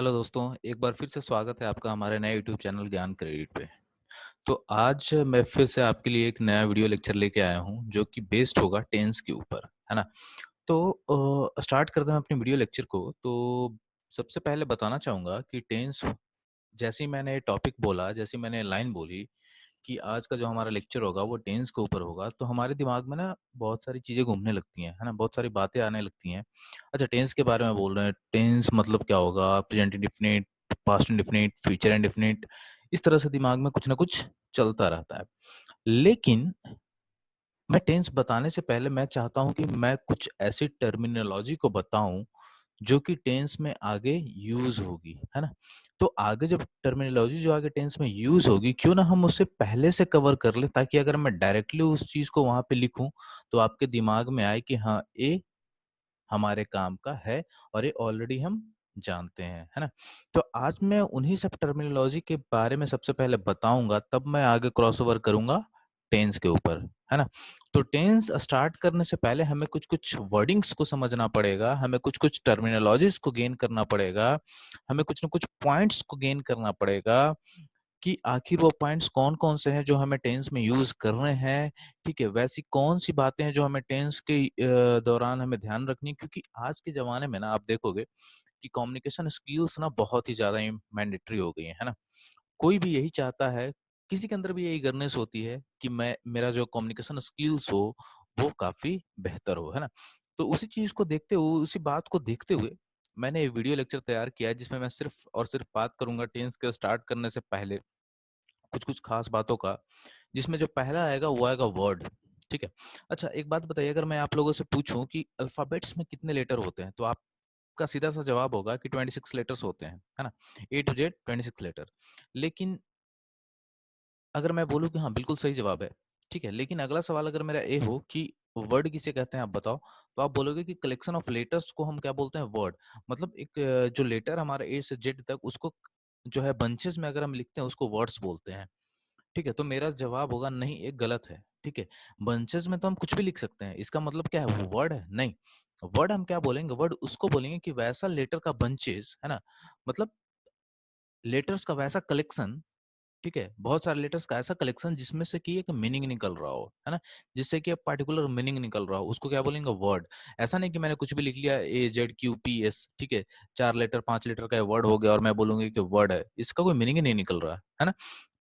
Hello दोस्तों, एक बार फिर से स्वागत है आपका हमारे नए यूट्यूब चैनल ज्ञान क्रेडिट पे। तो आज मैं फिर से आपके लिए एक नया वीडियो लेक्चर लेके आया हूँ जो कि बेस्ड होगा टेंस के ऊपर, है ना? तो स्टार्ट करते हैं अपनी वीडियो लेक्चर को। तो सबसे पहले बताना चाहूँगा कि टेंस, जैसे ही मैंने टॉपिक बोला, जैसे ही मैंने लाइन बोली कि आज का जो हमारा लेक्चर होगा वो टेंस के ऊपर होगा, तो हमारे दिमाग में ना बहुत सारी चीज़ें घूमने लगती हैं, है ना? बहुत सारी बातें आने लगती हैं। अच्छा, टेंस के बारे में बोल रहे हैं, टेंस मतलब क्या होगा? Present indefinite, past indefinite, future indefinite, इस तरह से दिमाग में कुछ ना कुछ चलता रहता है। लेकिन मैं टेंस बताने से पहले मैं चाहता हूँ कि मैं कुछ ऐसी टर्मिनोलॉजी को बताऊँ जो कि टेंस में आगे यूज़ होगी, है ना? तो आगे जब टर्मिनोलॉजी जो आगे टेंस में यूज़ होगी, क्यों ना हम उससे पहले से कवर कर लें, ताकि अगर मैं डायरेक्टली उस चीज़ को वहाँ पे लिखूँ, तो आपके दिमाग में आए कि हाँ, ये हमारे काम का है और ये ऑलरेडी हम जानते हैं, है ना? तो आज मैं उन्हीं सब टर्मिनोलॉजी के बारे में सबसे पहले बताऊँगा, तब मैं आगे क्रॉसओवर करूँगा टेंस के ऊपर, है ना? तो टेंस स्टार्ट करने से पहले हमें कुछ-कुछ वर्डिंग्स को समझना पड़ेगा, हमें कुछ-कुछ टर्मिनोलॉजीज़ को गेन करना पड़ेगा, हमें कुछ न कुछ पॉइंट्स को गेन करना पड़ेगा कि आखिर वो पॉइंट्स कौन-कौन से हैं जो हमें टेंस में यूज़ करने हैं, ठीक है? वैसी कौन-सी बातें हैं जो हमें टेंस के दौरान हमें ध्यान रखनी है, क्योंकि आज के ज़माने में ना आप देखोगे कि कम्युनिकेशन स्किल्स ना बहुत ही ज़्यादा मैंडेटरी हो गई हैं, है ना? कोई भी यही चाहता है, किसी के अंदर भी यही ईगरनेस होती है कि मैं मेरा जो कम्युनिकेशन स्किल्स हो, वो काफ़ी बेहतर हो, है ना? तो उसी चीज़ को देखते हुए, उसी बात को देखते हुए, मैंने ये वीडियो लेक्चर तैयार किया है जिसमें मैं सिर्फ़ और सिर्फ़ बात करूँगा टेंस के स्टार्ट करने से पहले कुछ-कुछ खास बातों का, जिसमें जो पहला आएगा वो आएगा वर्ड, ठीक है? अच्छा, एक बात बताइए, अगर मैं आप लोगों से पूछूँ कि अल्फ़ाबेट्स में कितने लेटर होते हैं? तो आपका सीधा-सा जवाब होगा कि 26 लेटर्स होते हैं, है ना? ए टू ज़ेड 26 लेटर। लेकिन अगर मैं बोलूँ कि हाँ, बिल्कुल सही जवाब है, ठीक है? लेकिन अगला सवाल अगर मेरा ये हो कि वर्ड किसे कहते हैं आप बताओ? तो आप बोलोगे कि कलेक्शन ऑफ लेटर्स को हम क्या बोलते हैं? वर्ड। मतलब एक जो लेटर हमारा ए से जेड तक, उसको जो है बंचेस में अगर हम लिखते हैं उसको वर्ड्स बोलते हैं। ठीक है, तो मेरा जवाब होगा नहीं, ये गलत है, ठीक है? बंचेस में तो हम कुछ भी लिख सकते हैं, इसका मतलब क्या है, वो वर्ड है? नहीं, वर्ड हम क्या बोलेंगे, वर्ड उसको बोलेंगे कि वैसा लेटर का बंचेस, है ना? मतलब लेटर्स का वैसा कलेक्शन, ठीक है? बहुत सारे लेटर्स का ऐसा कलेक्शन जिसमें से कि एक मीनिंग निकल रहा हो, है ना? जिससे कि एक पार्टिकुलर मीनिंग निकल रहा हो, उसको क्या बोलेंगे, वर्ड। ऐसा नहीं कि मैंने कुछ भी लिख लिया ए, जेड, क्यू, पी, एस, ठीक है? 4 लेटर, 5 लेटर का वर्ड हो गया और मैं बोलूँगी कि वर्ड है। इसका कोई मीनिंग ही नहीं निकल रहा है ना?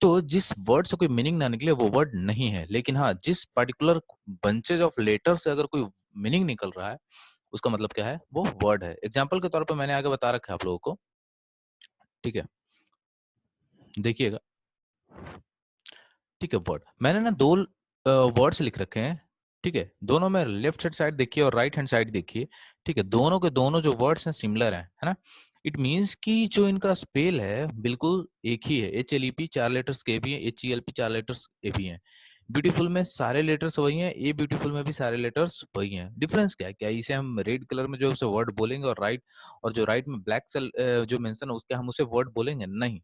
तो जिस वर्ड से कोई मीनिंग ना निकले वो वर्ड नहीं है। लेकिन हाँ, जिस पार्टिकुलर बंचेज ऑफ लेटर से अगर कोई मीनिंग निकल रहा है, उसका मतलब क्या है? वो वर्ड है। एग्ज़ाम्पल के तौर पे मैंने आगे बता रखा है आप लोगों को, ठीक है? देखिएगा, ठीक है, वर्ड। मैंने ना 2 वर्ड्स लिख रखे हैं, ठीक है? दोनों में लेफ्ट हैंड साइड देखिए और राइट हैंड साइड देखिए, ठीक है? दोनों के दोनों जो वर्ड्स हैं सिमिलर हैं, है ना? इट मीन्स कि जो इनका स्पेल है बिल्कुल एक ही है। एचएलईपी 4 लेटर्स के भी हैं, एचईएलपी 4 लेटर्स के भी हैं। ब्यूटीफुल में सारे लेटर्स वही हैं, ए ब्यूटीफुल में भी सारे लेटर्स वही हैं। डिफरेंस क्या है? क्या इसे हम रेड कलर में जो उसे वर्ड बोलेंगे और जो राइट में ब्लैक जो मेंशन है उसके हम उसे वर्ड बोलेंगे? नहीं।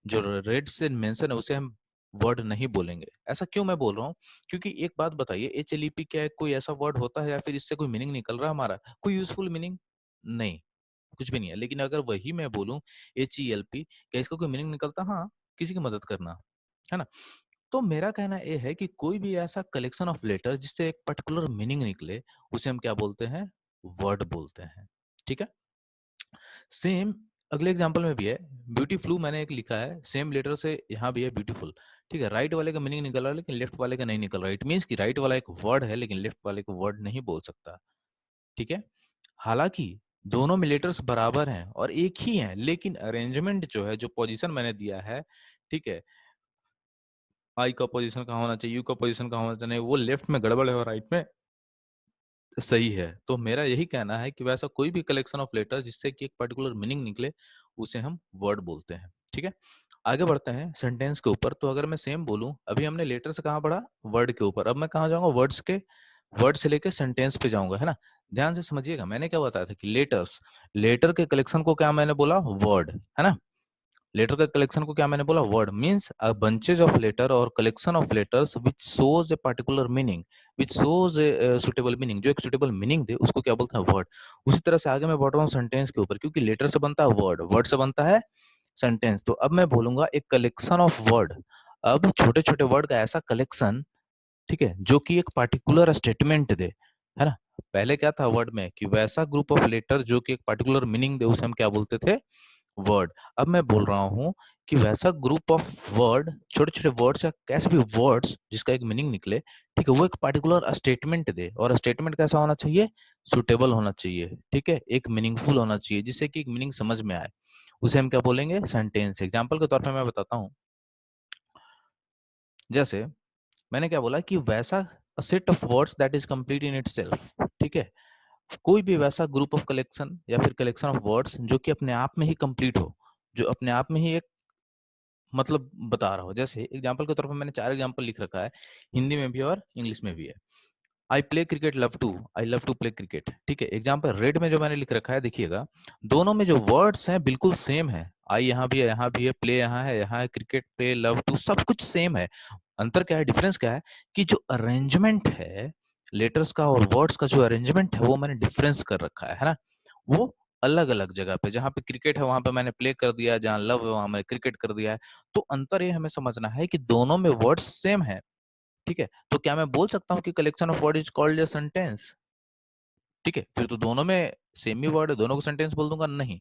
जो रेड से मेंशन है उसे हम वर्ड नहीं बोलेंगे। ऐसा क्यों मैं बोल रहा हूँ? क्योंकि एक बात बताइए, एचएलईपी क्या है, कोई ऐसा वर्ड होता है या फिर इससे कोई मीनिंग निकल रहा है हमारा? कोई यूज़फुल मीनिंग? नहीं, कुछ भी नहीं है। लेकिन अगर वही मैं बोलूँ एचईएलपी, क्या इसका कोई मीनिंग निकलता? हाँ, किसी की मदद करना, है ना? तो मेरा कहना ये है कि कोई भी ऐसा कलेक्शन ऑफ लेटर जिससे एक पर्टिकुलर मीनिंग निकले, उसे हम क्या बोलते हैं? वर्ड बोलते हैं। ठीक है? सेम अगले एग्जांपल में भी है, ब्यूटीफ्लू मैंने एक लिखा है, सेम लेटर से यहाँ भी है ब्यूटीफुल, ठीक है? राइट वाले का मीनिंग निकल रहा है लेकिन लेफ्ट वाले का नहीं निकल रहा है। इट मीन्स कि राइट वाला एक वर्ड है लेकिन लेफ्ट वाले को वर्ड नहीं बोल सकता, ठीक है? हालाँकि दोनों में लेटर्स बराबर हैं और एक ही हैं, लेकिन अरेंजमेंट जो है, जो पोज़ीशन मैंने दिया है, ठीक है? आई का पोज़ीशन कहाँ होना चाहिए, यू का पोज़ीशन कहाँ होना चाहिए, वो लेफ्ट में गड़बड़ है और राइट में सही है। तो मेरा यही कहना है कि वैसा कोई भी कलेक्शन ऑफ लेटर जिससे कि एक पर्टिकुलर मीनिंग निकले, उसे हम वर्ड बोलते हैं। ठीक है? आगे बढ़ते हैं सेंटेंस के ऊपर। तो अगर मैं सेम बोलूँ, अभी हमने लेटर से कहाँ पढ़ा? वर्ड के ऊपर। अब मैं कहाँ जाऊँगा? वर्ड से लेके सेंटेंस पे जाऊँगा, है ना? ध्यान से समझिएगा, मैंने क्या बताया था कि लेटर के कलेक्शन को क्या मैंने बोला? वर्ड, है ना? लेटर का कलेक्शन को क्या मैंने बोला, word means a bunches of letter और collection of letters which shows a particular meaning, which shows a suitable meaning, जो एक सुटेबल मीनिंग दे उसको क्या बोलते हैं, वर्ड। उसी तरह से आगे मैं बढ़ रहा हूँ सेंटेंस के ऊपर, क्योंकि लेटर से बनता है वर्ड, वर्ड से बनता है सेंटेंस। तो अब मैं बोलूंगा एक कलेक्शन ऑफ वर्ड। अब छोटे छोटे वर्ड का ऐसा कलेक्शन, ठीक है, जो कि एक पार्टिकुलर स्टेटमेंट दे, है ना। पहले क्या था वर्ड में कि वैसा ग्रुप ऑफ लेटर जो कि एक पार्टिकुलर मीनिंग दे, उसे हम क्या बोलते थे, वर्ड। अब मैं बोल रहा हूँ कि वैसा ग्रुप ऑफ वर्ड, छोटे छोटे वर्ड्स या कैसे भी वर्ड्स जिसका एक मीनिंग निकले, ठीक है, वो एक पार्टिकुलर स्टेटमेंट दे, और स्टेटमेंट कैसा होना चाहिए, सुटेबल होना चाहिए, ठीक है, एक मीनिंगफुल होना चाहिए, जिससे कि एक मीनिंग समझ में आए। उसे हम क्या बोलेंगे, सेंटेंस। एग्जाम्पल के तौर पर मैं बताता हूँ, जैसे मैंने क्या बोला कि वैसा set of words that is complete in itself, ठीक है, कोई भी वैसा ग्रुप ऑफ कलेक्शन या फिर कलेक्शन ऑफ वर्ड्स जो कि अपने आप में ही कंप्लीट हो, जो अपने आप में ही एक मतलब बता रहा हो। जैसे एग्जांपल के तौर पर मैंने 4 एग्जांपल लिख रखा है, हिंदी में भी और इंग्लिश में भी है। I play cricket, love to, I love to play cricket, ठीक है। एग्जाम्पल रेड में जो मैंने लिख रखा है, देखिएगा दोनों में जो वर्ड्स हैं बिल्कुल सेम है। आई यहाँ भी है, यहाँ भी है, प्ले यहाँ है, क्रिकेट, प्ले, लव टू, सब कुछ सेम है। अंतर क्या है, डिफरेंस क्या है, कि जो अरेंजमेंट है लेटर्स का और वर्ड्स का जो अरेंजमेंट है वो मैंने डिफरेंस कर रखा है ना। वो अलग अलग जगह पे, जहाँ पे क्रिकेट है वहां पे मैंने प्ले कर दिया, जहाँ लव है वहां मैंने क्रिकेट कर दिया है। तो अंतर ये हमें समझना है कि दोनों में वर्ड्स सेम है, ठीक है। तो क्या मैं बोल सकता हूँ कि collection of word is called a sentence, ठीक है, फिर तो दोनों में सेम ही वर्ड है, दोनों को सेंटेंस बोल दूंगा, नहीं।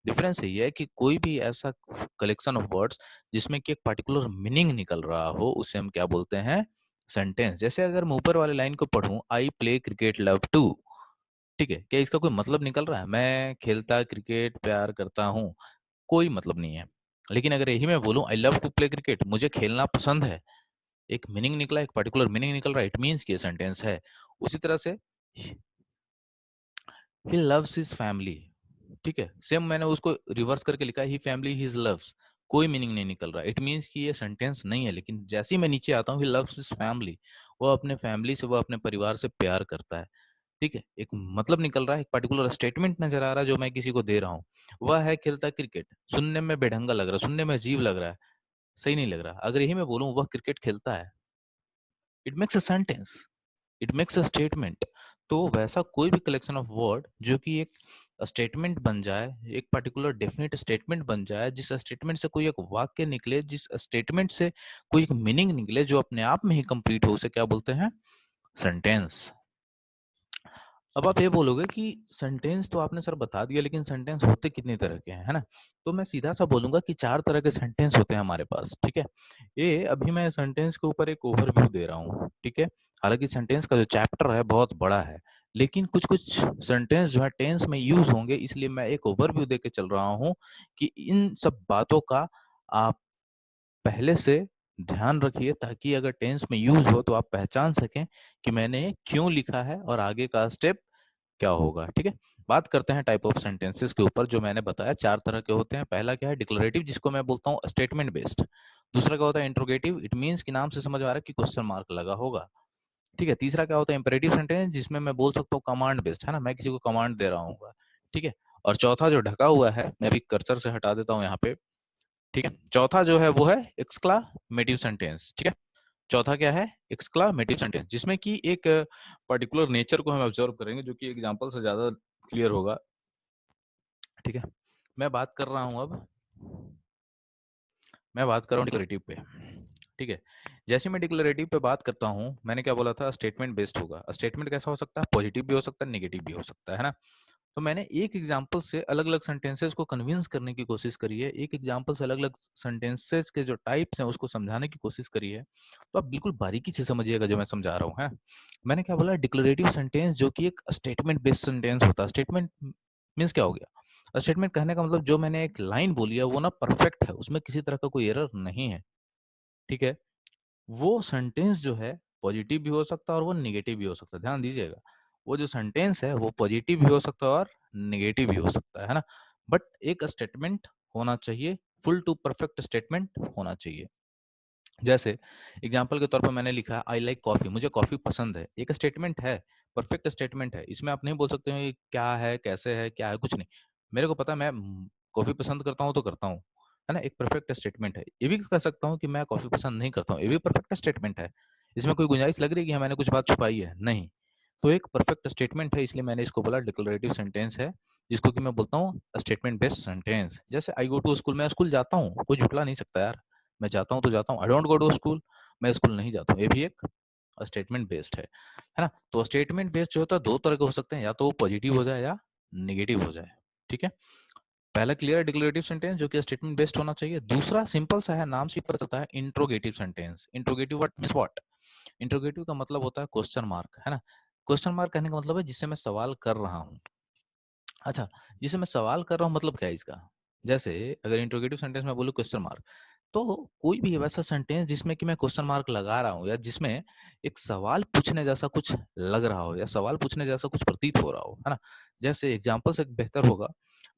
डिफरेंस यही है कि कोई भी ऐसा कलेक्शन ऑफ वर्ड्स जिसमें कि एक पर्टिकुलर मीनिंग निकल रहा हो, उसे हम क्या बोलते हैं, सेंटेंस। जैसे अगर मैं ऊपर वाले लाइन को पढ़ूं, I play cricket love to, ठीक है, क्या इसका कोई मतलब निकल रहा है, मैं खेलता क्रिकेट प्यार करता हूँ, कोई मतलब नहीं है। लेकिन अगर यही मैं बोलूं I love to play cricket, मुझे खेलना पसंद है, एक मीनिंग निकला, एक पर्टिकुलर मीनिंग निकल रहा है, इट मीन्स कि ये सेंटेंस है। उसी तरह से ही लव्स हिज फैमिली, ठीक है, सेम मैंने उसको रिवर्स करके लिखा है, ही फैमिली हिज लव्स, कोई मीनिंग नहीं निकल रहा, इट मीन्स कि ये सेंटेंस नहीं है। लेकिन जैसे ही मैं नीचे आता हूँ, ही लव्स हिज फैमिली, वो अपने फैमिली से, वो अपने परिवार से प्यार करता है, ठीक है, एक मतलब निकल रहा है, एक पर्टिकुलर स्टेटमेंट नजर आ रहा है जो मैं किसी को दे रहा हूँ। वह है खेलता क्रिकेट, सुनने में बेढंगा लग रहा है, सुनने में अजीब लग रहा है, सही नहीं लग रहा। अगर यही मैं बोलूँ वह क्रिकेट खेलता है, it makes a sentence, it makes a statement. तो वैसा कोई भी कलेक्शन ऑफ वर्ड जो कि एक स्टेटमेंट बन जाए, एक पर्टिकुलर डेफिनेट स्टेटमेंट बन जाए, जिस स्टेटमेंट से कोई एक वाक्य निकले, जिस स्टेटमेंट से कोई एक मीनिंग निकले जो अपने आप में ही कंप्लीट हो, उसे क्या बोलते हैं, सेंटेंस। अब आप ये बोलोगे कि सेंटेंस तो आपने सर बता दिया, लेकिन सेंटेंस होते कितनी तरह के हैं, है ना। तो मैं सीधा सा बोलूंगा कि 4 तरह के सेंटेंस होते हैं हमारे पास, ठीक है। ये अभी मैं सेंटेंस के ऊपर एक ओवरव्यू दे रहा हूँ, ठीक है। हालांकि सेंटेंस का जो चैप्टर है बहुत बड़ा है, लेकिन कुछ कुछ सेंटेंस जो है टेंस में यूज होंगे, इसलिए मैं एक ओवरव्यू दे के चल रहा हूँ कि इन सब बातों का आप पहले से ध्यान रखिए, ताकि अगर टेंस में यूज हो तो आप पहचान सकें कि मैंने क्यों लिखा है और आगे का स्टेप क्या होगा, ठीक है। बात करते हैं टाइप ऑफ सेंटेंसेस के ऊपर, जो मैंने बताया 4 तरह के होते हैं। पहला क्या है, डिक्लेरेटिव, जिसको मैं बोलता हूँ स्टेटमेंट बेस्ड। दूसरा क्या होता है, इंट्रोगेटिव, इट मीन्स कि नाम से समझ आ रहा है कि क्वेश्चन मार्क लगा होगा, ठीक है। तीसरा क्या होता है, इंपेरेटिव सेंटेंस, जिसमें मैं बोल सकता हूँ कमांड बेस्ड, है ना, मैं किसी को कमांड दे रहा हूँ, ठीक है। और चौथा जो ढका हुआ है, मैं अभी कर्सर से हटा देता हूँ यहाँ पे, ठीक है। चौथा जो है वो है एक्सक्लामेटिव सेंटेंस, ठीक है। चौथा क्या है, एक्सक्लामेटिव सेंटेंस, जिसमें कि एक पर्टिकुलर नेचर को हम ऑब्जर्व करेंगे, जो कि एग्जांपल से ज्यादा क्लियर होगा, ठीक है। मैं बात कर रहा हूं अब, मैं बात कर रहा हूँ डिक्लेरेटिव पे, ठीक है। जैसे मैं डिक्लेरेटिव पे बात करता हूँ, मैंने क्या बोला था, स्टेटमेंट बेस्ड होगा। स्टेटमेंट कैसा हो सकता है, पॉजिटिव भी हो सकता है, नेगेटिव भी हो सकता है ना। तो मैंने एक एग्जांपल से अलग अलग सेंटेंसेस को कन्विंस करने की कोशिश करी है, एक एग्जांपल से अलग अलग सेंटेंसेस के जो टाइप्स हैं उसको समझाने की कोशिश करी है। तो आप बिल्कुल बारीकी से समझिएगा जो मैं समझा रहा हूँ, है। मैंने क्या बोला, डिक्लेरेटिव सेंटेंस जो कि एक स्टेटमेंट बेस्ड सेंटेंस होता है। स्टेटमेंट मीन्स क्या हो गया, स्टेटमेंट कहने का मतलब जो मैंने एक लाइन बोली है वो ना परफेक्ट है, उसमें किसी तरह का कोई एरर नहीं है, ठीक है। वो सेंटेंस जो है पॉजिटिव भी हो सकता है और वो निगेटिव भी हो सकता है, ध्यान दीजिएगा। वो जो सेंटेंस है वो पॉजिटिव भी हो सकता है और निगेटिव भी हो सकता है ना। बट एक स्टेटमेंट होना चाहिए, फुल टू परफेक्ट स्टेटमेंट होना चाहिए। जैसे एग्जाम्पल के तौर पर मैंने लिखा आई लाइक कॉफी, मुझे कॉफी पसंद है, एक स्टेटमेंट है, परफेक्ट स्टेटमेंट है। इसमें आप नहीं बोल सकते हो ये क्या है, कैसे है, क्या है, कुछ नहीं। मेरे को पता है, मैं कॉफी पसंद करता हूँ तो करता हूँ, है ना? एक परफेक्ट स्टेटमेंट है। ये भी कह सकता हूँ कि मैं कॉफ़ी पसंद नहीं करता हूँ, ये भी परफेक्ट स्टेटमेंट है। इसमें कोई गुंजाइश लग रही है कि हाँ, मैंने कुछ बात छुपाई है? नहीं। तो एक परफेक्ट स्टेटमेंट है, इसलिए मैंने इसको बोला डिक्लरेटिव सेंटेंस है, जिसको कि मैं बोलता हूँ स्टेटमेंट बेस्ड सेंटेंस। जैसे आई गो टू स्कूल, मैं स्कूल जाता हूँ, कोई झुठला नहीं सकता यार। मैं जाता हूँ तो जाता हूँ। I don't go to school, मैं स्कूल नहीं जाता हूँ। ये भी एक स्टेटमेंट बेस्ड है ना? तो स्टेटमेंट बेस्ड जो होता है 2 तरह के हो सकते हैं, या तो वो पॉजिटिव हो जाए या नेगेटिव हो जाए, ठीक है? पहला क्लियर है डिक्लेरेटिव सेंटेंस जो कि स्टेटमेंट बेस्ड होना चाहिए। दूसरा सिंपल सा है, नाम से ही पता चलता है, interrogative sentence. Interrogative what means what? Interrogative का मतलब होता है क्वेश्चन मार्क, है ना? क्वेश्चन मार्क कहने का मतलब है जिससे मैं सवाल कर रहा हूँ। अच्छा, जिसे मैं सवाल कर रहा हूँ मतलब क्या है इसका? जैसे अगर इंट्रोगेटिव सेंटेंस में बोलूँ क्वेश्चन मार्क, तो कोई भी वैसा सेंटेंस जिसमें कि मैं क्वेश्चन मार्क लगा रहा हूँ या जिसमें एक सवाल पूछने जैसा कुछ लग रहा हो या सवाल पूछने जैसा कुछ प्रतीत हो रहा हो, है ना? जैसे एग्जांपल से बेहतर होगा,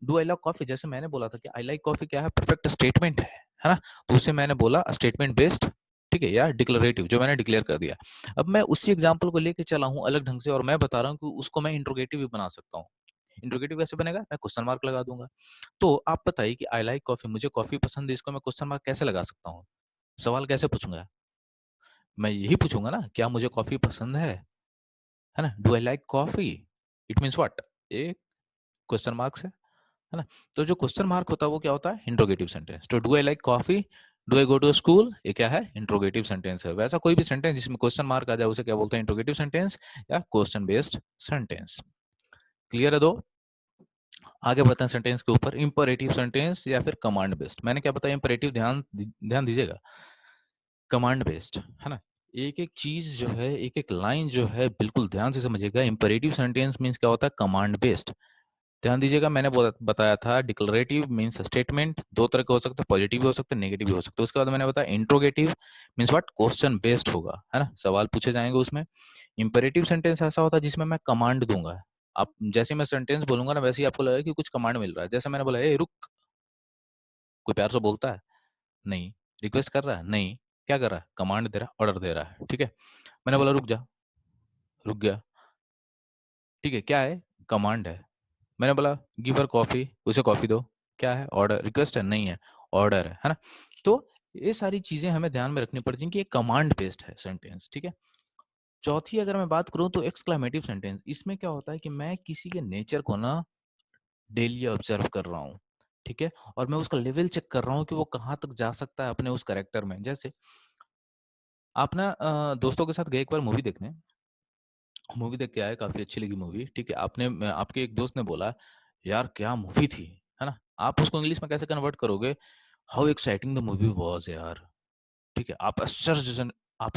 डू आई लव कॉफी? जैसे मैंने बोला था कि आई लाइक कॉफी क्या है? परफेक्ट स्टेटमेंट है ना? तो उसे मैंने बोला स्टेटमेंट बेस्ड, ठीक है? या डिक्लरेटिव जो मैंने डिक्लेयर कर दिया। अब मैं उसी एग्जांपल को लेके चला हूँ अलग ढंग से और मैं बता रहा हूँ कि उसको मैं इंट्रोगेटिव भी बना सकता हूँ। इंट्रोगेटिव कैसे बनेगा? मैं क्वेश्चन मार्क लगा दूँगा। तो आप बताइए कि आई लाइक कॉफी, मुझे कॉफी पसंद है, इसको मैं क्वेश्चन मार्क कैसे लगा सकता हूँ? सवाल कैसे पूछूँगा? मैं यही पूछूँगा ना, क्या मुझे कॉफी पसंद है ना? Do I like coffee? It means what? ये क्वेश्चन मार्क है ना? तो जो क्वेश्चन मार्क होता है वो क्या होता है? Interrogative sentence. तो do I like coffee? Do I go to school? ये क्या है? इंट्रोगेटिव सेंटेंस है। वैसा कोई भी सेंटेंस जिसमें क्वेश्चन मार्क आ जाए उसे क्या बोलते हैं? इंट्रोगेटिव सेंटेंस या क्वेश्चन बेस्ड सेंटेंस। क्लियर है 2? आगे बढ़ते हैं सेंटेंस के ऊपर। इंपरेटिव सेंटेंस या फिर कमांड बेस्ड। मैंने क्या बताया? इंपरेटिव ध्यान दीजिएगा। कमांड बेस्ड, है ना? एक-एक चीज़ जो है, एक-एक लाइन जो है बिल्कुल ध्यान से समझिएगा। इंपरेटिव सेंटेंस मीन्स क्या होता है? Command based. ध्यान दीजिएगा, मैंने बताया था डिक्लरेटिव मीन्स स्टेटमेंट 2 तरह के हो सकते हैं, पॉजिटिव भी हो सकते हैं, नेगेटिव भी हो सकते हैं। उसके बाद मैंने बताया interrogative means what? Question based होगा, है ना? सवाल पूछे जाएँगे उसमें। इंपेरेटिव सेंटेंस ऐसा होता है जिसमें मैं कमांड दूँगा। आप जैसे ही मैं सेंटेंस बोलूँगा ना वैसे ही आपको लगेगा कि कुछ कमांड मिल रहा है। जैसे मैंने बोला, "ए रुक!" कोई प्यार से बोलता है? नहीं। रिक्वेस्ट कर रहा है? नहीं। क्या कर रहा है? कमांड दे रहा है, ऑर्डर दे रहा है, ठीक है? मैंने बोला, "रुक जा!" रुक गया। ठीक है, क्या है? कमांड है। मैंने बोला, "गिव हर कॉफी", उसे कॉफी दो। क्या है? ऑर्डर। रिक्वेस्ट है? नहीं है, ऑर्डर है ना? तो ये सारी चीज़ें हमें ध्यान में रखनी पड़ती हैं कि ये कमांड बेस्ड है सेंटेंस, ठीक है? चौथी अगर मैं बात करूँ तो एक्सक्लेमेटिव सेंटेंस। इसमें क्या होता है कि मैं किसी के नेचर को ना डेली ऑब्जर्व कर रहा हूँ, ठीक है? और मैं उसका लेवल चेक कर रहा हूँ कि वो कहाँ तक जा सकता है अपने उस कैरेक्टर में। जैसे आप ना दोस्तों के साथ गए एक बार मूवी देखने, मूवी देख के आए, काफ़ी अच्छी लगी मूवी, ठीक है? आपके एक दोस्त ने बोला, "यार क्या मूवी थी!" है ना? आप उसको इंग्लिश में कैसे कन्वर्ट करोगे? How exciting the movie was यार! ठीक है? आप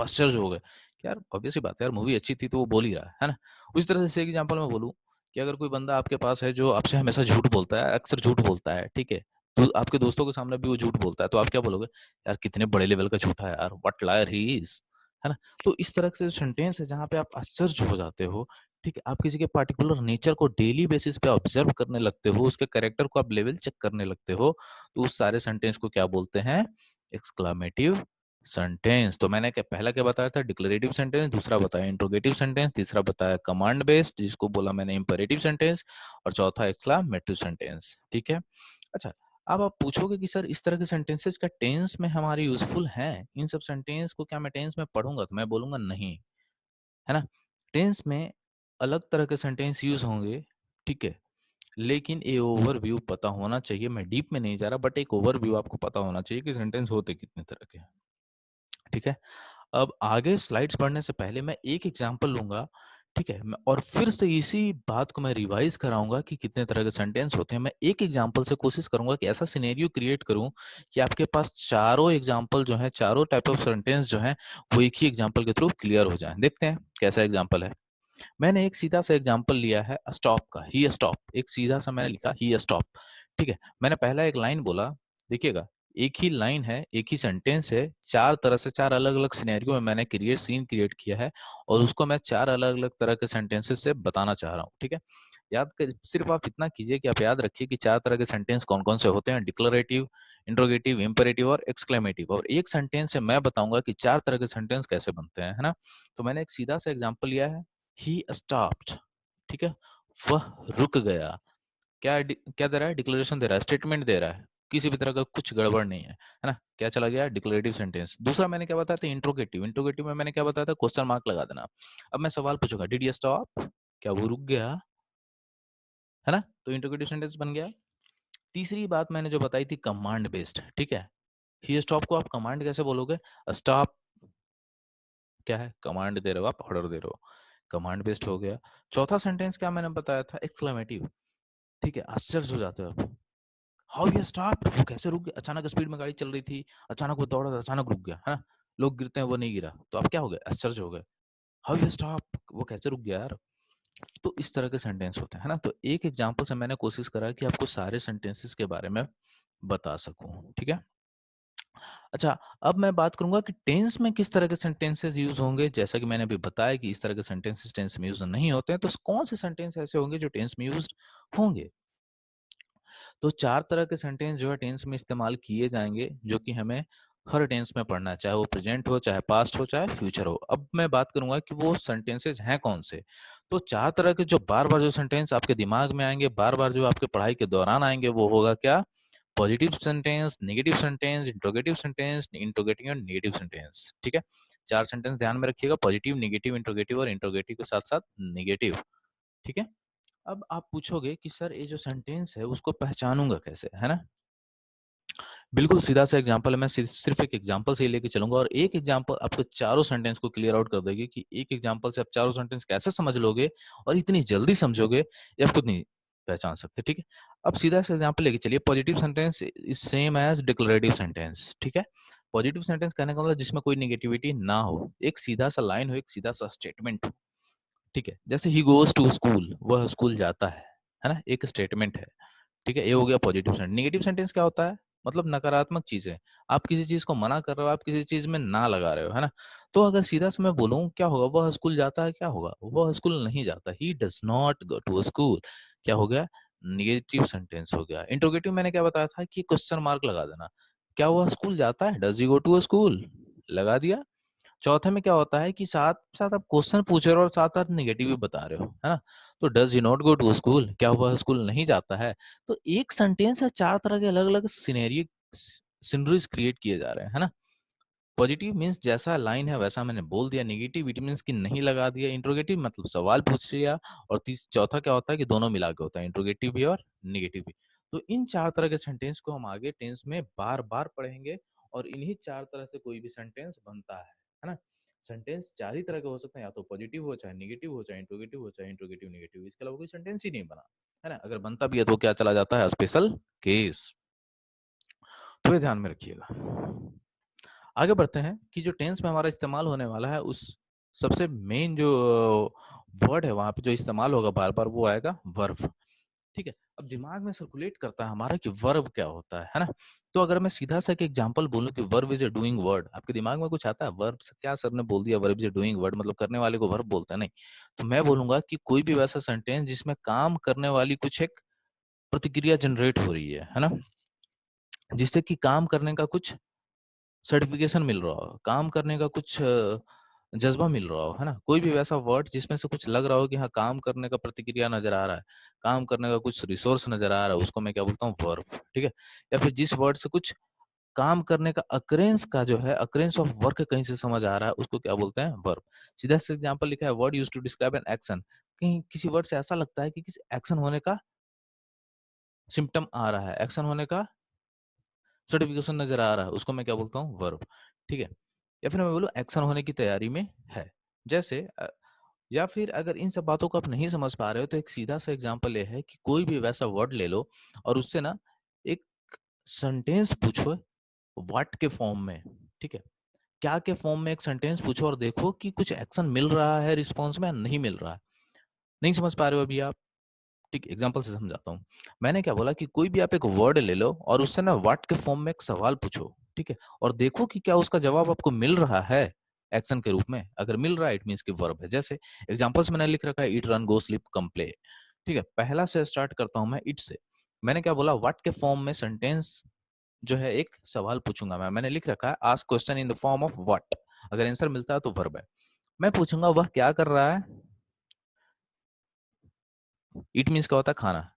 आश्चर्य हो गए। यार ऑब्वियस सी बात है यार, मूवी अच्छी थी तो वो बोल ही रहा है ना? उसी तरह से एक एग्ज़ाम्पल मैं बोलूँ कि अगर कोई बंदा आपके पास है जो आपसे हमेशा झूठ बोलता है, अक्सर झूठ बोलता है, ठीक है? तो आपके दोस्तों के सामने भी वो झूठ बोलता है, तो आप क्या बोलोगे? यार कितने बड़े लेवल का झूठा है यार, व्हाट लायर ही इज़, है ना? तो इस तरह से सेंटेंस है जहाँ पे आप आश्चर्य हो जाते हो, ठीक है? आप किसी के पार्टिकुलर नेचर को डेली बेसिस पे ऑब्ज़र्व करने लगते हो, उसके कैरेक्टर को आप लेवल चेक करने लगते हो, तो उस सारे सेंटेंस को क्या बोलते हैं? Exclamative sentence. तो मैंने क्या पहला क्या बताया था? डिक्लरेटिव सेंटेंस, दूसरा बताया इंट्रोगेटिव सेंटेंस, तीसरा बताया कमांड बेस्ड जिसको बोला मैंने इंपेरेटिव सेंटेंस और चौथा एक्सक्लेमेटिव सेंटेंस, ठीक है? अच्छा, अब आप पूछोगे कि सर इस तरह के सेंटेंसेस क्या टेंस में हमारे यूज़फुल हैं? इन सब सेंटेंस को क्या मैं टेंस में पढ़ूँगा? तो मैं बोलूँगा नहीं, है ना? टेंस में अलग तरह के सेंटेंस यूज़ होंगे, ठीक है? लेकिन ये ओवरव्यू पता होना चाहिए, मैं डीप में नहीं जा रहा बट एक ओवरव्यू आपको पता होना चाहिए कि सेंटेंस होते कितने तरह के हैं, ठीक है? अब आगे स्लाइड्स पढ़ने से पहले मैं एक एग्जांपल लूँगा, ठीक है? मैं और फिर से इसी बात को मैं रिवाइज़ कराऊँगा कि कितने तरह के सेंटेंस होते हैं। मैं एक एग्जांपल से कोशिश करूँगा कि ऐसा सिनेरियो क्रिएट करूँ कि आपके पास चारों एग्जांपल जो हैं, चारों टाइप ऑफ सेंटेंस जो हैं, वो एक ही एग्जांपल के थ्रू क्लियर हो जाएँ। देखते हैं कैसा एग्जांपल है। मैंने एक सीधा-सा एग्जांपल लिया है स्टॉप का, ही स्टॉप। एक सीधा-सा मैंने लिखा ही स्टॉप, ठीक है? मैंने पहला एक लाइन बोला, देखिएगा, एक ही लाइन है, एक ही सेंटेंस है, 4 तरह से 4 अलग-अलग सिनेरियो में मैंने सीन क्रिएट किया है और उसको मैं 4 अलग-अलग तरह के सेंटेंसेस से बताना चाह रहा हूँ, ठीक है? याद कर सिर्फ़ आप इतना कीजिए कि आप याद रखिए कि 4 तरह के सेंटेंस कौन-कौन से होते हैं, डिक्लरेटिव, इंट्रोगेटिव, इम्पेरेटिव और एक्सक्लेमेटिव और एक सेंटेंस से मैं बताऊँगा कि 4 तरह के सेंटेंस कैसे बनते हैं, है ना? तो मैंने एक सीधा-सा एग्जांपल लिया है, ही स्टॉप्ड, ठीक है? वह रुक गया। क्या दे रहा है? डिक्लेरेशन दे रहा है, स्टेटमेंट दे रहा है। किसी भी तरह का कुछ गड़बड़ नहीं है ना? क्या चला गया? Declarative sentence. दूसरा मैंने क्या बताया था? इंट्रोगेटिव। इंट्रोगेटिव में मैंने क्या बताया था? क्वेश्चन मार्क लगा देना। अब मैं सवाल पूछूंगा, डिड यू स्टॉप? क्या वो रुक गया? है ना? तो इंट्रोगेटिव सेंटेंस बन गया। तीसरी बात मैंने जो बताई थी, कमांड बेस्ड। ठीक है, ही स्टॉप को आप कमांड कैसे बोलोगे? स्टॉप क्या है? कमांड दे रहे हो, आप ऑर्डर दे रहे हो, कमांड बेस्ड हो गया। चौथा सेंटेंस क्या मैंने बताया था? एक्सक्लेमेटिव। ठीक है, आश्चर्य हो जाते हो आप, हाउ यू स्टॉप? वो कैसे रुक गया? अचानक स्पीड में गाड़ी चल रही थी, अचानक वो दौड़ा था, अचानक रुक गया, है ना? लोग गिरते हैं, वो नहीं गिरा, तो आप क्या हो गए? आश्चर्य हो गए, हाउ यू स्टॉप? वो कैसे रुक गया यार? तो इस तरह के सेंटेंस होते हैं, है ना? तो एक एग्जांपल से मैंने कोशिश करा कि आपको सारे सेंटेंसेस के बारे में बता सकूं। ठीक है, अच्छा, अब मैं बात करूंगा कि टेंस में किस तरह के सेंटेंसेस यूज होंगे। जैसा कि मैंने अभी बताया कि इस तरह के सेंटेंसेस टेंस में यूज नहीं होते हैं, तो कौन से सेंटेंस ऐसे होंगे जो टेंस में यूज होंगे? तो चार तरह के सेंटेंस जो है टेंस में इस्तेमाल किए जाएंगे, जो कि हमें हर टेंस में पढ़ना है, चाहे वो प्रेजेंट हो, चाहे पास्ट हो, चाहे फ्यूचर हो। अब मैं बात करूंगा कि वो सेंटेंसेस हैं कौन से। तो चार तरह के जो बार बार जो सेंटेंस आपके दिमाग में आएंगे, बार बार जो आपके पढ़ाई के दौरान आएंगे, वो होगा क्या? Positive sentence, negative sentence, interrogative sentence, interrogative and negative sentence. ठीक है, चार सेंटेंस ध्यान में रखिएगा, पॉजिटिव, नेगेटिव, इंट्रोगेटिव और इंट्रोगेटिव के साथ साथ नेगेटिव। ठीक है, अब आप पूछोगे कि सर ये जो सेंटेंस है उसको पहचानूंगा कैसे, है ना? बिल्कुल सीधा सा एग्जांपल है, मैं सिर्फ एक एग्जांपल से ही लेके चलूंगा, और एक एग्जांपल आपको चारों सेंटेंस को क्लियर आउट कर देगी कि एक एग्जांपल से आप चारों सेंटेंस कैसे समझ लोगे और इतनी जल्दी समझोगे, ये आप खुद नहीं पहचान सकते। ठीक है, अब सीधा सा एग्जांपल लेके चलिए, positive sentence is same as declarative sentence. ठीक है, पॉजिटिव सेंटेंस कहने का मतलब जिसमें कोई नेगेटिविटी ना हो, एक सीधा सा लाइन हो, एक सीधा सा स्टेटमेंट हो। ठीक है, जैसे ही गोज टू स्कूल, वह स्कूल जाता है ना? एक स्टेटमेंट है। ठीक है, ये हो गया पॉजिटिव सेंटेंस। नेगेटिव सेंटेंस क्या होता है? मतलब नकारात्मक चीज है, आप किसी चीज को मना कर रहे हो, आप किसी चीज में ना लगा रहे हो, है ना? तो अगर सीधा से मैं बोलूं क्या होगा? वह स्कूल जाता है, क्या होगा? वह स्कूल नहीं जाता, he does not go to school. क्या हो गया? नेगेटिव सेंटेंस हो गया। इंट्रोगेटिव मैंने क्या बताया था कि क्वेश्चन मार्क लगा देना, क्या वह स्कूल जाता है? Does he go to school, लगा दिया। चौथे में क्या होता है कि साथ साथ आप क्वेश्चन पूछ रहे हो और साथ साथ नेगेटिव भी बता रहे हो, है ना? तो does he not go to school, क्या वह स्कूल नहीं जाता है? तो एक सेंटेंस है, चार तरह के अलग अलग सिनेरियो सिनरीज क्रिएट किए जा रहे हैं, है ना? पॉजिटिव मीन्स जैसा लाइन है वैसा मैंने बोल दिया, नेगेटिव इट मीन्स कि नहीं लगा दिया, इंट्रोगेटिव मतलब सवाल पूछ लिया, और चौथा क्या होता है कि दोनों मिला के होता है, इंट्रोगेटिव भी और नेगेटिव भी। तो इन चार तरह के सेंटेंस को हम आगे टेंस में बार बार पढ़ेंगे, और इन्हीं चार तरह से कोई भी सेंटेंस बनता है ना? सेंटेंस चार ही तरह के हो सकते हैं, या तो पॉजिटिव हो, चाहे नेगेटिव हो, चाहे इंट्रोगेटिव हो, चाहे इंट्रोगेटिव नेगेटिव, इसके अलावा कोई सेंटेंस ही नहीं बना, है ना? अगर बनता भी है तो क्या चला जाता है? Special case. तो ये ध्यान में रखिएगा। आगे बढ़ते हैं कि जो टेंस में हमारा इस्तेमाल होने वाला है, उस सबसे मेन जो वर्ड है वहां पे जो इस्तेमाल होगा बार बार, वो आएगा वर्ब। ठीक है, अब दिमाग में सर्कुलेट करता है हमारा कि वर्ब क्या होता है ना? तो अगर मैं सीधा सा एक एग्जांपल बोलूं कि verb is a doing word, आपके दिमाग में कुछ आता है? वर्ब से क्या सर ने बोल दिया, verb is a doing word मतलब करने वाले को वर्ब बोलता है? नहीं, तो मैं बोलूंगा कि कोई भी वैसा सेंटेंस जिसमें काम करने वाली कुछ एक प्रतिक्रिया जनरेट हो रही है ना? जिससे कि काम करने का कुछ सर्टिफिकेशन मिल रहा हो, काम करने का कुछ जज़्बा मिल रहा हो, है ना? कोई भी वैसा वर्ड जिसमें से कुछ लग रहा हो कि हाँ, काम करने का प्रतिक्रिया नज़र आ रहा है, काम करने का कुछ रिसोर्स नज़र आ रहा है, उसको मैं क्या बोलता हूँ? वर्ब। ठीक है? या फिर जिस वर्ड से कुछ काम करने का अकरेंस का जो है, अकरेंस ऑफ वर्क कहीं से समझ आ रहा है, उसको क्या बोलते हैं? वर्ब। सीधा सा एग्जांपल लिखा है, word used to describe an action. कहीं किसी वर्ड से ऐसा लगता है कि किसी एक्शन होने का सिम्पटम आ रहा है, एक्शन होने का सर्टिफिकेशन नज़र आ रहा है, उसको मैं क्या बोलता हूँ? वर्ब। ठीक है? या फिर मैं बोलूँ एक्शन होने की तैयारी में है। जैसे या फिर अगर इन सब बातों को आप नहीं समझ पा रहे हो, तो एक सीधा सा एग्जांपल ये है कि कोई भी वैसा वर्ड ले लो और उससे ना एक सेंटेंस पूछो व्हाट के फॉर्म में। ठीक है? क्या के फॉर्म में एक सेंटेंस पूछो और देखो कि कुछ एक्शन मिल रहा है रिस्पॉन्स में या नहीं मिल रहा है। नहीं समझ पा रहे हो अभी आप? ठीक, एग्जांपल से समझाता हूँ। मैंने क्या बोला कि कोई भी आप एक वर्ड ले लो और उससे ना व्हाट के फॉर्म में एक सवाल पूछो, ठीक है? और देखो कि क्या उसका जवाब आपको मिल रहा है एक्शन के रूप में। अगर मिल रहा है इट मीन्स कि वर्ब है। जैसे एग्जांपल्स मैंने लिख रखा है, ईट, रन, गो, स्लीप, कम, प्ले। ठीक है? पहला से स्टार्ट करता हूँ मैं ईट से। मैंने क्या बोला? व्हाट के फॉर्म में सेंटेंस जो है एक सवाल पूछूंगा मैं। मैंने लिख रखा है ask question in the form of what. अगर आंसर मिलता है तो वर्ब है। मैं पूछूंगा वह क्या कर रहा है? ईट मीन्स क्या होता है? खाना।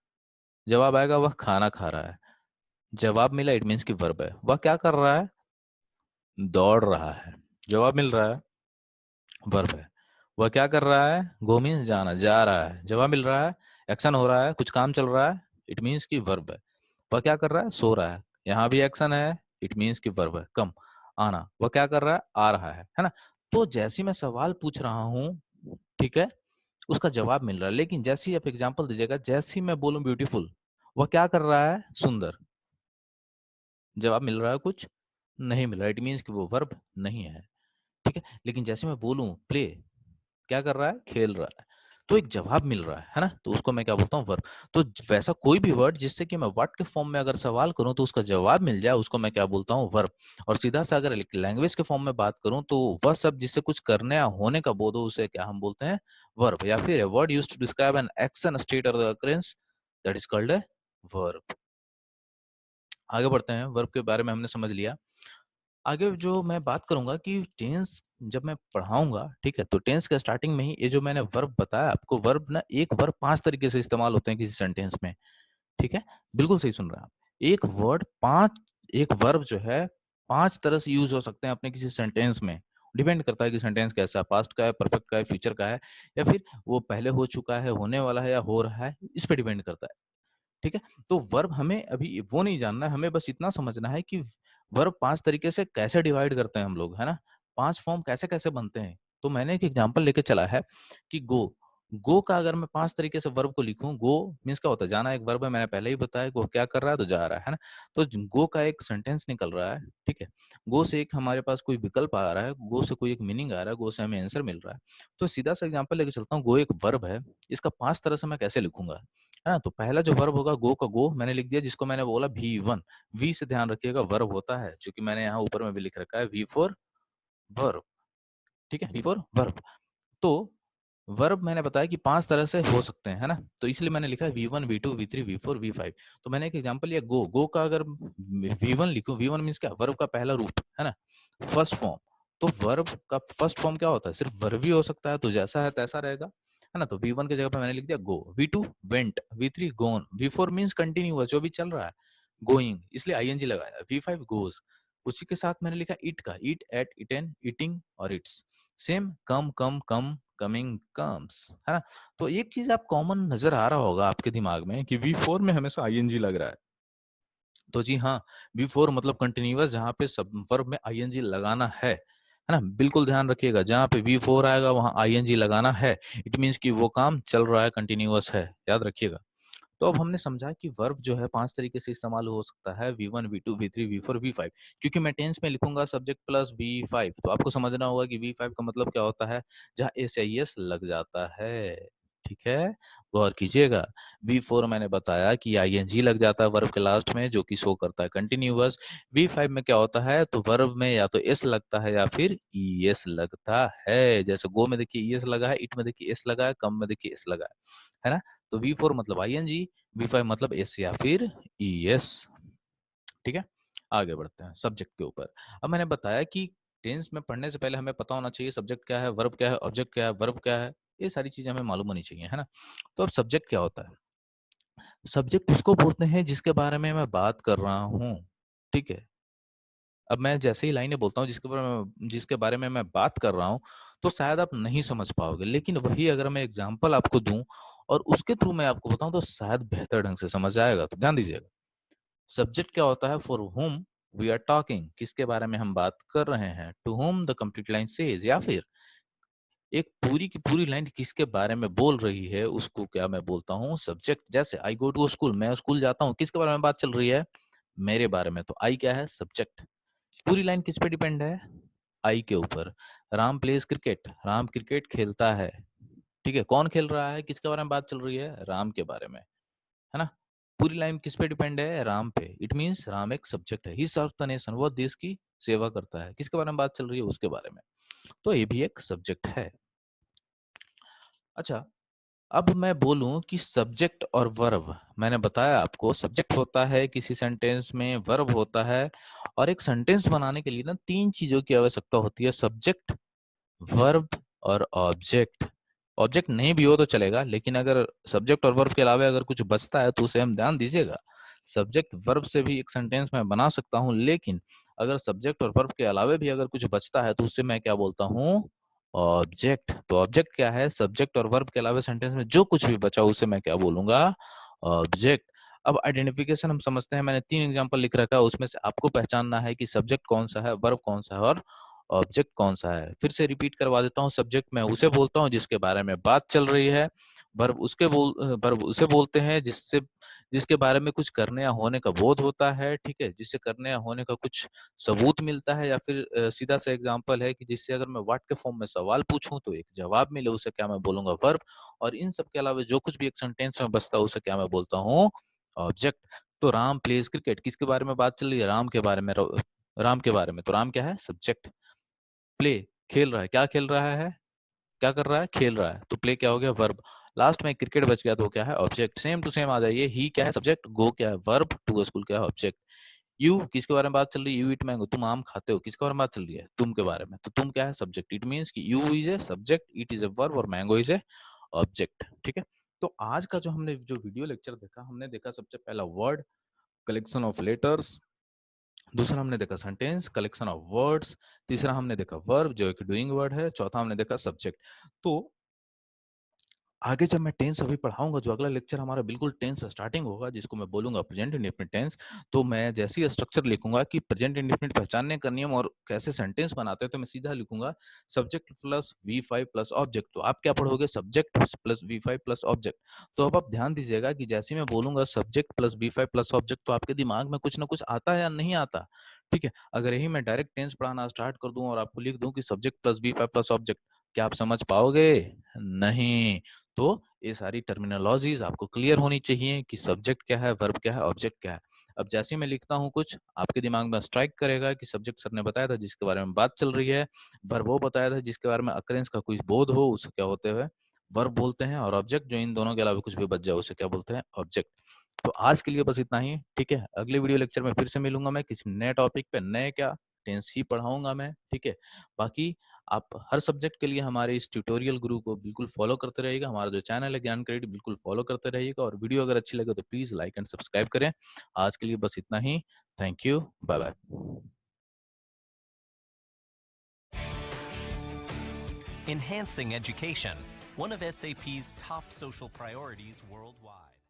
जवाब आएगा वह खाना खा रहा है। जवाब मिला, इट मीन्स कि वर्ब है। वह क्या कर रहा है? दौड़ रहा है। जवाब मिल रहा है, वर्ब है। वह क्या कर रहा है? गो मीन्स जाना, जा रहा है। जवाब मिल रहा है, एक्शन हो रहा है, कुछ काम चल रहा है, इट मीन्स कि वर्ब है। वह क्या कर रहा है? सो रहा है। यहाँ भी एक्शन है, इट मीन्स कि वर्ब है। कम, आना। वह क्या कर रहा है? आ रहा है ना? तो जैसे मैं सवाल पूछ रहा हूँ, ठीक है, उसका जवाब मिल रहा है। लेकिन जैसे ही आप एग्जाम्पल दीजिएगा, जैसे ही मैं बोलूं ब्यूटीफुल, वह क्या कर रहा है? सुंदर। जवाब मिल रहा है? कुछ नहीं मिल रहा, इट मीन्स कि वो वर्ब नहीं है। ठीक है। लेकिन जैसे मैं बोलूं प्ले, क्या कर रहा है? खेल रहा है। तो एक जवाब मिल रहा है ना? तो उसको मैं क्या बोलता हूँ? वर्ब। तो वैसा कोई भी वर्ड जिससे कि मैं व्हाट के फॉर्म में अगर सवाल करूं तो उसका जवाब मिल जाए, उसको मैं क्या बोलता हूँ? वर्ब। और सीधा सा अगर लैंग्वेज के फॉर्म में बात करूं तो वह सब जिससे कुछ करने या होने का बोध हो, उसे क्या हम बोलते हैं? वर्ब। या फिर word used to describe an action, state और occurrence, that is called a verb. आगे बढ़ते हैं। वर्ब के बारे में हमने समझ लिया। आगे जो मैं बात करूंगा कि टेंस जब मैं पढ़ाऊंगा, ठीक है, तो टेंस के स्टार्टिंग में ही ये जो मैंने वर्ब बताया आपको, वर्ब ना, एक वर्ब 5 तरीके से इस्तेमाल होते हैं किसी सेंटेंस में। ठीक है, बिल्कुल सही सुन रहे हैं आप। एक वर्ड पांच एक वर्ब जो है 5 तरह से यूज हो सकते हैं अपने किसी सेंटेंस में। डिपेंड करता है कि सेंटेंस कैसा है, पास्ट का है, परफेक्ट का है, फ्यूचर का है, या फिर वो पहले हो चुका है, होने वाला है, या हो रहा है, इस पे डिपेंड करता है। ठीक है। तो वर्ब हमें अभी वो नहीं जानना है, हमें बस इतना समझना है कि वर्ब 5 तरीके से कैसे डिवाइड करते हैं हम लोग, है ना? 5 फॉर्म कैसे कैसे बनते हैं। तो मैंने एक एग्जांपल लेके चला है कि गो। गो का अगर मैं 5 तरीके से वर्ब को लिखूं, गो मीन्स क्या होता है? जाना। एक वर्ब है, मैंने पहले ही बताया। गो क्या कर रहा है? तो जा रहा है ना? तो गो का एक सेंटेंस निकल रहा है। ठीक है। गो से एक हमारे पास कोई विकल्प आ रहा है, गो से कोई एक मीनिंग आ रहा है, गो से हमें आंसर मिल रहा है। तो सीधा सा एग्जाम्पल लेके चलता हूँ। गो एक वर्ब है, इसका 5 तरह से मैं कैसे लिखूंगा, है ना? तो पहला जो वर्ब होगा गो का, गो मैंने लिख दिया, जिसको मैंने बोला V1। वी से ध्यान रखिएगा, वर्ब होता है, क्योंकि मैंने यहाँ ऊपर में भी लिख रखा है V फॉर वर्ब। ठीक है, V फॉर वर्ब। तो वर्ब मैंने बताया कि 5 तरह से हो सकते हैं, है ना? तो इसलिए मैंने लिखा है V1, V2, V3, V4, V5। तो मैंने एक एग्जांपल लिया गो। गो का अगर V1 लिखूं, V1 मीन्स क्या? वर्ब का पहला रूप, है ना? First form. तो वर्ब का फर्स्ट फॉर्म क्या होता है? सिर्फ वर्ब ही हो सकता है, तो जैसा है तैसा रहेगा, है ना? तो V1 की जगह पे मैंने लिख दिया गो। V2 वेंट, V3 गोन, V4 मीन्स कंटिन्यूअस, जो भी चल रहा है, गोइंग, इसलिए आईएनजी लगाया। V5 goes. उसी के साथ मैंने लिखा इट का, ईट, एट, इटेन, ईटिंग और it's. Same come, come, coming, comes, है ना? तो एक चीज आप कॉमन नजर आ रहा होगा आपके दिमाग में कि V4 में हमेशा आईएनजी लग रहा है। तो जी हाँ, V4 मतलब कंटिन्यूअस, जहाँ पे सब वर्ब में आईएनजी लगाना है ना? बिल्कुल ध्यान रखिएगा, जहाँ पे V4 आएगा वहाँ आईएनजी लगाना है। इट मीन्स कि वो काम चल रहा है, कंटिन्यूअस है, याद रखिएगा। तो अब हमने समझा कि वर्ब जो है 5 तरीके से इस्तेमाल हो सकता है, V1, V2, V3, V4, V5। क्योंकि मैं टेंस में लिखूंगा सब्जेक्ट प्लस V5, तो आपको समझना होगा कि V5 का मतलब क्या होता है, जहाँ एस या एस लग जाता है। ठीक है, गौर कीजिएगा। V4 मैंने बताया कि आईएनजी लग जाता है वर्ब के लास्ट में, जो कि शो करता है कंटिन्यूअस। V5 में क्या होता है? तो वर्ब में या तो एस लगता है या फिर ईएस लगता है। जैसे गो में देखिए ईएस लगा है, इट में देखिए एस लगा है, कम में देखिए एस लगा है ना? तो V4 मतलब आईएनजी, V5 मतलब एस या फिर ईएस। ठीक है, आगे बढ़ते हैं सब्जेक्ट के ऊपर। अब मैंने बताया कि टेंस में पढ़ने से पहले हमें पता होना चाहिए सब्जेक्ट क्या है, वर्ब क्या है, ऑब्जेक्ट क्या है, वर्ब क्या है, ये सारी चीजें हमें मालूम होनी चाहिए, है ना? तो अब सब्जेक्ट क्या होता है? सब्जेक्ट उसको बोलते हैं जिसके बारे में मैं बात कर रहा हूँ। ठीक है। अब मैं जैसे ही लाइनें बोलता हूँ जिसके बारे में मैं बात कर रहा हूँ, तो शायद आप नहीं समझ पाओगे, लेकिन वही अगर मैं एग्जाम्पल आपको दूं और उसके थ्रू मैं आपको बताऊं, तो शायद बेहतर ढंग से समझ आएगा। तो ध्यान दीजिएगा। सब्जेक्ट क्या होता है? For whom we are talking, किसके बारे में हम बात कर रहे हैं। To whom the complete line says, या फिर एक पूरी की पूरी लाइन किसके बारे में बोल रही है, उसको क्या मैं बोलता हूँ? सब्जेक्ट। जैसे आई गो टू स्कूल, मैं स्कूल जाता हूँ, किसके बारे में बात चल रही है? मेरे बारे में। तो आई क्या है? सब्जेक्ट। पूरी लाइन किस पे डिपेंड है? आई के ऊपर। Ram pledge cricket, Ram cricket खेलता है। ठीक है, कौन खेल रहा है, किसके बारे में बात चल रही है? राम के बारे में, है ना? पूरी लाइन किस पे डिपेंड है? राम पे। इट मीन्स राम एक सब्जेक्ट है। ही सर्व द नेशन, वो देश की सेवा करता है। किसके बारे में बात चल रही है? उसके बारे में। तो ये भी एक सब्जेक्ट है। अच्छा, अब मैं बोलूं कि सब्जेक्ट और वर्ब, मैंने बताया आपको सब्जेक्ट होता है किसी सेंटेंस में, वर्ब होता है, और एक सेंटेंस बनाने के लिए ना 3 चीजों की आवश्यकता होती है: सब्जेक्ट, वर्ब और ऑब्जेक्ट। ऑब्जेक्ट नहीं भी हो तो चलेगा, लेकिन अगर सब्जेक्ट और वर्ब के अलावा अगर कुछ बचता है तो उसे हम ध्यान दीजिएगा। सब्जेक्ट वर्ब से भी एक सेंटेंस मैं बना सकता हूँ, लेकिन अगर सब्जेक्ट और वर्ब के अलावे भी अगर कुछ बचता है तो उससे मैं क्या बोलता हूँ? ऑब्जेक्ट। तो ऑब्जेक्ट क्या है? सब्जेक्ट और वर्ब के अलावा सेंटेंस में जो कुछ भी बचा उसे मैं क्या बोलूंगा? ऑब्जेक्ट। अब आइडेंटिफिकेशन हम समझते हैं, मैंने 3 एग्जांपल लिख रखा है, उसमें से आपको पहचानना है कि सब्जेक्ट कौन सा है, वर्ब कौन सा है और ऑब्जेक्ट कौन सा है। फिर से रिपीट करवा देता हूँ, सब्जेक्ट मैं उसे बोलता हूँ जिसके बारे में बात चल रही है, वर्ब उसे बोलते हैं जिसके बारे में कुछ करने या होने का बोध होता है, ठीक है? जिससे करने या होने का कुछ सबूत मिलता है, या फिर सीधा सा एग्जांपल है कि जिससे अगर मैं व्हाट के फॉर्म में सवाल पूछूं तो एक जवाब मिले, उसे क्या मैं बोलूंगा? वर्ब। और इन सब के अलावा जो कुछ भी एक सेंटेंस में बचता है उसे क्या मैं बोलता हूँ? ऑब्जेक्ट। तो राम प्लेज क्रिकेट, किसके बारे में बात चल रही है? राम के बारे में। राम के बारे में, तो राम क्या है? सब्जेक्ट। प्ले, खेल रहा है, क्या खेल रहा है? क्या कर रहा है? खेल रहा है, तो प्ले क्या हो गया? वर्ब। लास्ट में क्रिकेट बच गया तो क्या है? ऑब्जेक्ट। सेम टू सेम आ जाइए, ही क्या है? सब्जेक्ट, गो क्या है? वर्ब, टू गो स्कूल क्या है? ऑब्जेक्ट। यू, किसके बारे में बात चल रही है? यू ईट मैंगो, तुम आम खाते हो, किसके बारे में बात चल रही है? तुम के बारे में, तो तुम क्या है? सब्जेक्ट। इट मींस कि you is a subject, it is a verb और मैंगो इज ए ऑब्जेक्ट, ठीक है? तो आज का जो हमने जो वीडियो लेक्चर देखा, हमने देखा सबसे पहला वर्ड, कलेक्शन ऑफ लेटर्स। दूसरा हमने देखा सेंटेंस, कलेक्शन ऑफ वर्ड्स। तीसरा हमने देखा वर्ब जो एक डूइंग वर्ड है। चौथा हमने देखा सब्जेक्ट। तो आगे जब मैं टेंस अभी पढ़ाऊंगा, जो अगला लेक्चर हमारा बिल्कुल टेंस स्टार्टिंग होगा, जिसको मैं बोलूंगा प्रेजेंट इंडेफिनिट टेंस, तो मैं जैसी स्ट्रक्चर लिखूंगा कि प्रेजेंट इंडेफिनिट पहचानने का नियम और कैसे सेंटेंस बनाते हैं, तो मैं सीधा लिखूंगा subject plus V5 plus object. तो आप क्या पढ़ोगे? Subject plus V5 plus object. तो अब आप ध्यान दीजिएगा कि जैसे मैं बोलूंगा subject plus V5 plus object, तो आपके दिमाग में कुछ ना कुछ आता है या नहीं आता? ठीक है, अगर यही मैं डायरेक्ट टेंस पढ़ाना स्टार्ट कर दूं और आपको लिख दूं कि subject plus V5 plus object, क्या आप समझ पाओगे? नहीं। तो ये सारी टर्मिनोलॉजीज आपको क्लियर होनी चाहिए कि सब्जेक्ट क्या है, वर्ब क्या है, ऑब्जेक्ट क्या है। अब जैसे ही मैं लिखता हूँ कुछ, आपके दिमाग में स्ट्राइक करेगा कि सब्जेक्ट सर ने बताया था जिसके बारे में बात चल रही है, वर्ब वो बताया था जिसके बारे में अकरेंस का कोई बोध हो, उसे क्या होते हुए वर्ब बोलते हैं, और ऑब्जेक्ट जो इन दोनों के अलावा कुछ भी बच जाए उसे क्या बोलते हैं? ऑब्जेक्ट। तो आज के लिए बस इतना ही, ठीक है? अगले वीडियो लेक्चर में फिर से मिलूंगा मैं किसी नए टॉपिक पे, नए क्या टेंस ही पढ़ाऊंगा मैं, ठीक है? बाकी आप हर सब्जेक्ट के लिए हमारे इस ट्यूटोरियल गुरु को बिल्कुल फॉलो करते रहिएगा, हमारा जो चैनल है ज्ञान क्रेडिट बिल्कुल फॉलो करते रहिएगा, और वीडियो अगर अच्छी लगे तो प्लीज लाइक एंड सब्सक्राइब करें। आज के लिए बस इतना ही। Thank you, bye bye. Enhancing education, one of SAP's top social priorities worldwide.